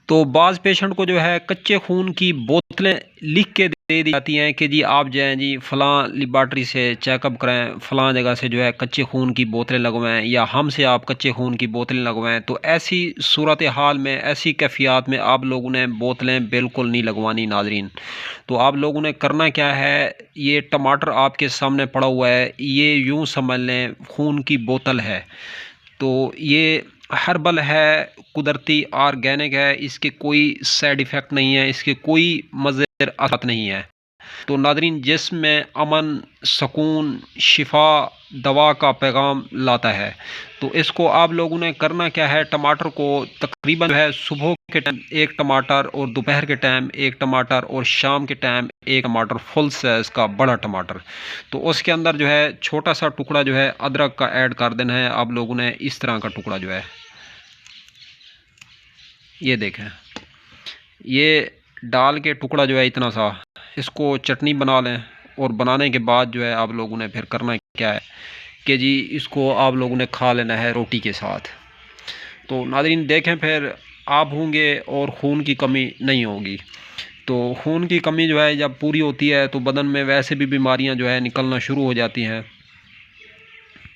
तो बाज़ पेशेंट को जो है कच्चे खून की बोतलें लिख के दे दी जाती हैं कि जी आप जाएँ जी फ़लाँ लेबॉरेटरी से चेकअप कराएँ, फ़लाँ जगह से जो है कच्चे खून की बोतलें लगवाएँ या हमसे आप कच्चे खून की बोतलें लगवाएँ। तो ऐसी सूरत हाल में, ऐसी कैफ़ियत में आप लोगों ने बोतलें बिल्कुल नहीं लगवानी नाज़रीन। तो आप लोगों ने करना क्या है, ये टमाटर आपके सामने पड़ा हुआ है, ये यूँ समझ लें खून की बोतल है। तो ये हर्बल है, कुदरती ऑर्गेनिक है, इसके कोई साइड इफ़ेक्ट नहीं है, इसके कोई मुज़िर असर नहीं है। तो नाज़रीन जिस्म अमन, सुकून, शिफा, दवा का पैगाम लाता है। तो इसको आप लोगों ने करना क्या है, टमाटर को तकरीबन जो है सुबह के टाइम 1 टमाटर और दोपहर के टाइम 1 टमाटर और शाम के टाइम 1 टमाटर फुल साइज़ का बड़ा टमाटर। तो उसके अंदर जो है छोटा-सा टुकड़ा जो है अदरक का ऐड कर देना है आप लोगों ने, इस तरह का टुकड़ा जो है। ये देखें, ये डाल के टुकड़ा जो है इतना सा, इसको चटनी बना लें और बनाने के बाद जो है आप लोगों ने फिर करना क्या है कि जी इसको आप लोगों ने खा लेना है रोटी के साथ। तो नाज़रीन देखें फिर आप होंगे और खून की कमी नहीं होगी। तो खून की कमी जो है जब पूरी होती है तो बदन में वैसे भी बीमारियां जो है निकलना शुरू हो जाती हैं।